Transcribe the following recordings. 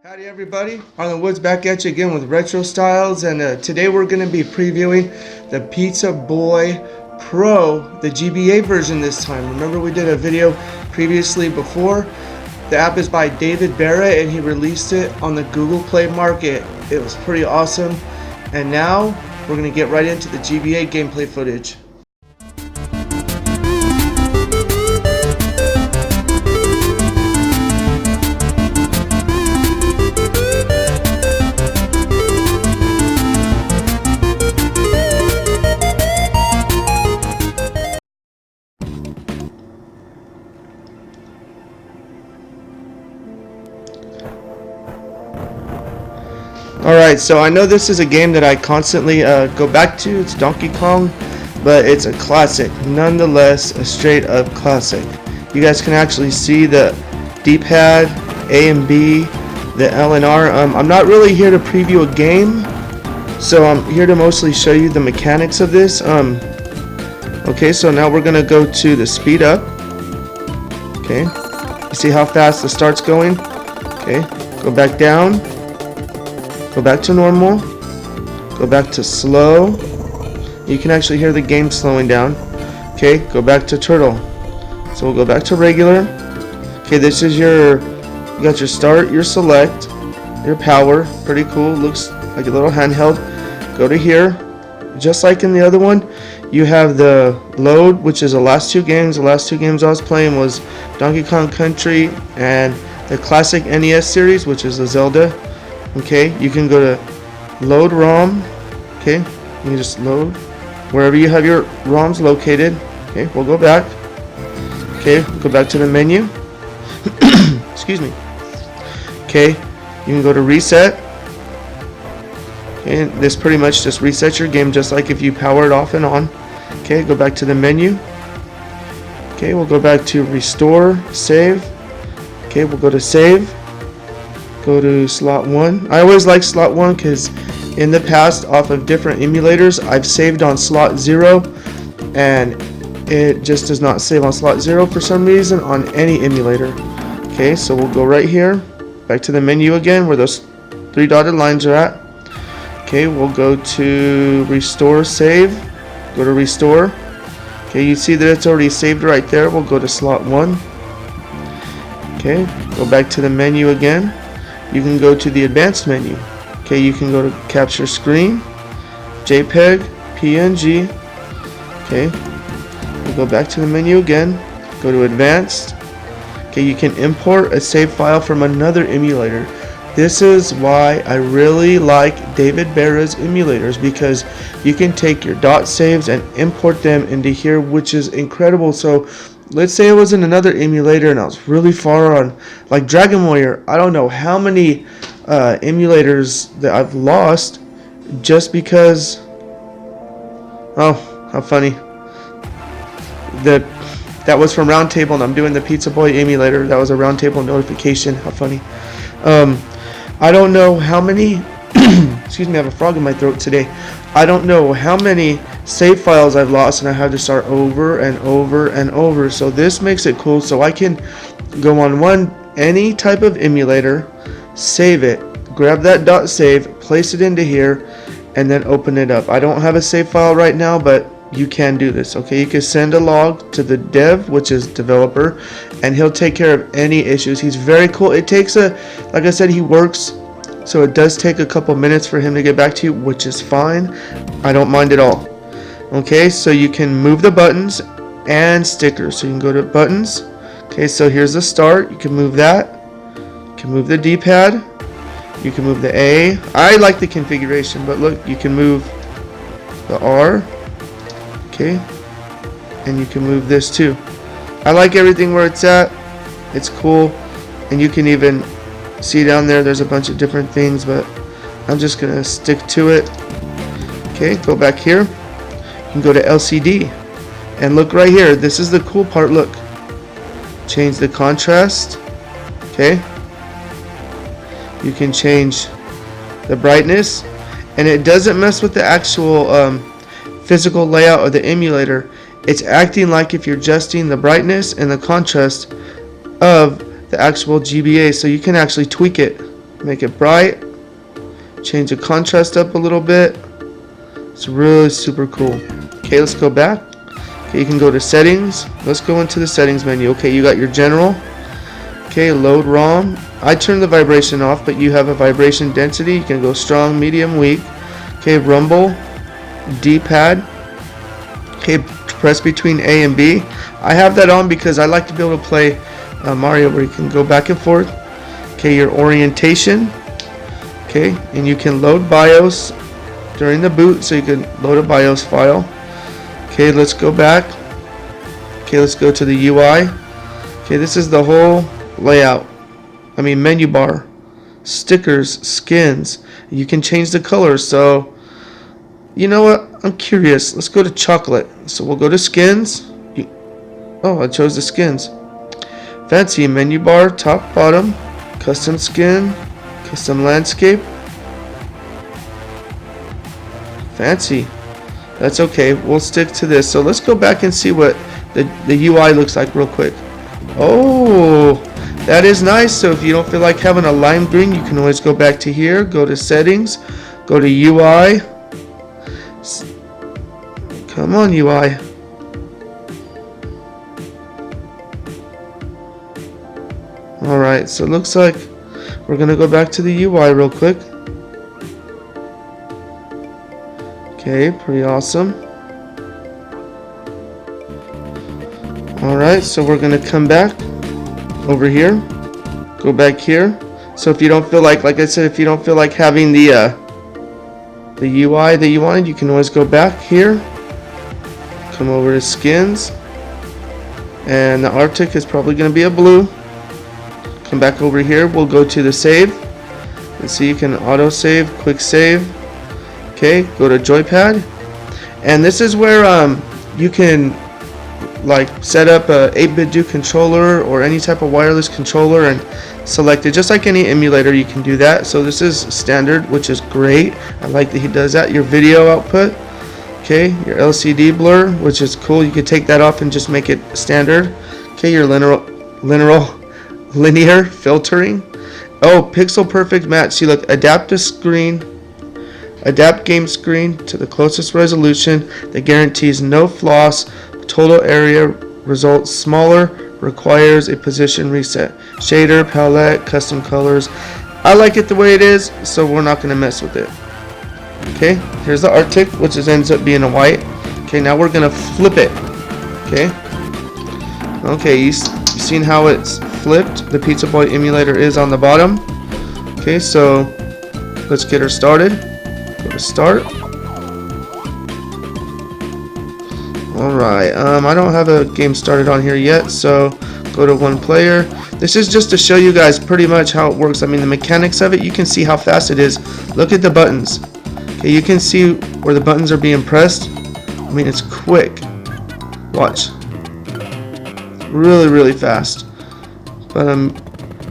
Howdy everybody, Arlen Woods back at you again with Retro Stylz, and today we're going to be previewing the Pizza Boy Pro, the GBA version this time. Remember we did a video previously before? The app is by David Barrett and he released it on the Google Play Market. It was pretty awesome, and now we're going to get right into the GBA gameplay footage. Alright, so I know this is a game that I constantly go back to. It's Donkey Kong, but it's a classic. Nonetheless, a straight up classic. You guys can actually see the D-pad, A and B, the L and R. I'm not really here to preview a game, so I'm here to mostly show you the mechanics of this. Okay, so now we're going to go to the speed up. Okay, you see how fast the start's going? Okay, go back down. Go back to normal, go back to slow. You can actually hear the game slowing down. Okay, go back to turtle. So we'll go back to regular. Okay, this is you got your start, your select, your power. Pretty cool, looks like a little handheld. Go to here. Just like in the other one, you have the load, which is the last two games. The last two games I was playing was Donkey Kong Country and the classic NES series, which is the Zelda. Okay, you can go to load ROM. Okay, you can just load wherever you have your ROMs located. Okay, we'll go back. Okay, go back to the menu. Excuse me. Okay, you can go to reset. Okay, this pretty much just resets your game, just like if you power it off and on. Okay, go back to the menu. Okay, we'll go back to restore, save. Okay, we'll go to save. Go to slot 1. I always like slot 1 because in the past, off of different emulators, I've saved on slot 0 and it just does not save on slot 0 for some reason on any emulator. Okay, so we'll go right here, back to the menu again where those three dotted lines are at. Okay, we'll go to restore save. Go to restore. Okay, you see that it's already saved right there. We'll go to slot 1. Okay, go back to the menu again. You can go to the advanced menu. Okay, you can go to capture screen, JPEG, PNG. Okay, we'll go back to the menu again, go to advanced. Okay, you can import a save file from another emulator. This is why I really like David Barrett's emulators, because you can take your dot saves and import them into here, which is incredible. So let's say I was in another emulator and I was really far on, like Dragon Warrior. I don't know how many emulators that I've lost just because. Oh, how funny! That was from Roundtable, and I'm doing the Pizza Boy emulator. That was a Roundtable notification. How funny! I don't know how many. Excuse me, I have a frog in my throat today. I don't know how many save files I've lost, and I had to start over and over and over. So this makes it cool, so I can go on any type of emulator, save it, grab that dot save, place it into here, and then open it up. I don't have a save file right now, but you can do this. Okay, you can send a log to the dev, which is developer, and he'll take care of any issues. He's very cool. It takes like I said, he works, so it does take a couple minutes for him to get back to you, which is fine. I don't mind at all. Okay, so you can move the buttons and stickers. So you can go to buttons. Okay, so here's the start. You can move that. You can move the D-pad. You can move the A. I like the configuration, but look, you can move the R. Okay, and you can move this too. I like everything where it's at. It's cool, and you can even see down there there's a bunch of different things, but I'm just gonna stick to it. Okay, go back here. You can go to LCD and look right here. This is the cool part. Look, change the contrast. Okay, you can change the brightness, and it doesn't mess with the actual physical layout of the emulator. It's acting like if you're adjusting the brightness and the contrast of the actual GBA, so you can actually tweak it. make it bright, change the contrast up a little bit. It's really super cool. Okay, let's go back. Okay, you can go to settings. Let's go into the settings menu. Okay, you got your general. Okay, load ROM. I turned the vibration off, but you have a vibration density. You can go strong, medium, weak. Okay, rumble, D-pad. Okay, press between A and B. I have that on because I like to be able to play Mario where you can go back and forth. Okay, your orientation. Okay, and you can load BIOS during the boot, so you can load a BIOS file. Okay, let's go back. Okay, let's go to the UI. Okay, this is the whole layout. Menu bar, stickers, skins. You can change the colors. So, you know what? I'm curious. Let's go to chocolate. So we'll go to skins. Oh, I chose the skins. Fancy menu bar, top, bottom, custom skin, custom landscape. Fancy. That's okay. We'll stick to this. So let's go back and see what the UI looks like real quick. Oh, that is nice. So if you don't feel like having a lime green, you can always go back to here, go to settings, go to UI. Come on, UI. Alright, so it looks like we're going to go back to the UI real quick. Okay, pretty awesome. Alright, so we're going to come back over here. Go back here. So if you don't feel like I said, if you don't feel like having the UI that you wanted, you can always go back here. Come over to skins. And the Arctic is probably going to be a blue. Come back over here. We'll go to the save. And see, you can auto save, quick save. Okay, go to joypad. And this is where you can set up a 8-bit do controller or any type of wireless controller and select it. Just like any emulator, you can do that. So this is standard, which is great. I like that he does that. Your video output. Okay, your LCD blur, which is cool. You could take that off and just make it standard. Okay, your linear filtering. Oh, pixel perfect match. See, look, adapt game screen to the closest resolution that guarantees no floss. Total area results smaller, requires a position reset. Shader, palette, custom colors. I like it the way it is, so we're not going to mess with it. Okay, here's the Arctic, which ends up being a white. Okay, now we're going to flip it. Okay, you seen how it's flipped? The Pizza Boy emulator is on the bottom. Okay, so let's get her started. Go to start. Alright, I don't have a game started on here yet, so go to one player. This is just to show you guys pretty much how it works. The mechanics of it, you can see how fast it is. Look at the buttons. Okay, you can see where the buttons are being pressed. It's quick. Watch. Really fast. But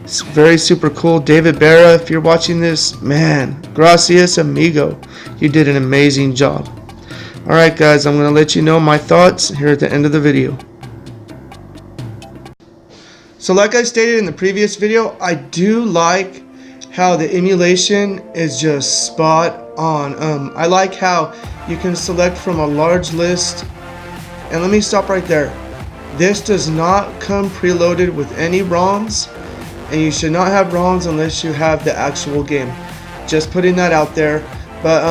it's very super cool. David Berra, if you're watching this, man, gracias amigo. You did an amazing job. Alright guys, I'm going to let you know my thoughts here at the end of the video. So like I stated in the previous video, I do like how the emulation is just spot on. I like how you can select from a large list. And let me stop right there. This does not come preloaded with any ROMs, and you should not have ROMs unless you have the actual game. Just putting that out there. But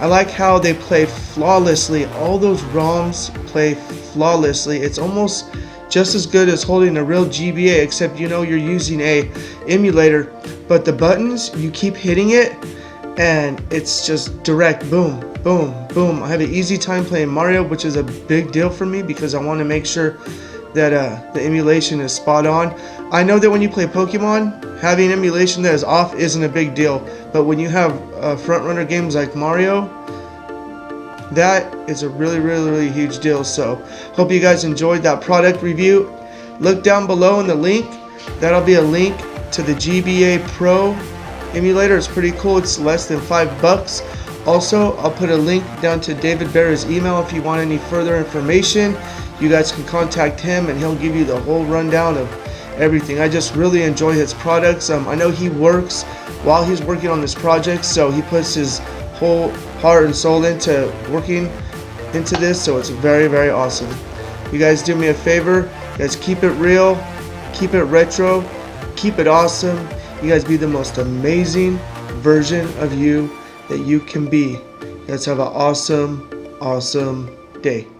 I like how they play flawlessly. All those ROMs play flawlessly. It's almost just as good as holding a real GBA, except you're using a emulator. But the buttons, you keep hitting it and it's just direct, boom, boom, boom. I have an easy time playing Mario, which is a big deal for me because I want to make sure that the emulation is spot on. I know that when you play Pokemon, having emulation that is off isn't a big deal, but when you have front runner games like Mario, that is a really huge deal. So hope you guys enjoyed that product review. Look down below in the link. That'll be a link to the GBA Pro emulator. It's pretty cool. It's less than $5. Also, I'll put a link down to David Berra's email if you want any further information. You guys can contact him and he'll give you the whole rundown of everything. I just really enjoy his products. I know he works while he's working on this project, so he puts his whole heart and soul into working into this, so it's very, very awesome. You guys do me a favor, you guys keep it real, keep it retro, keep it awesome. You guys be the most amazing version of you that you can be. You guys have an awesome day.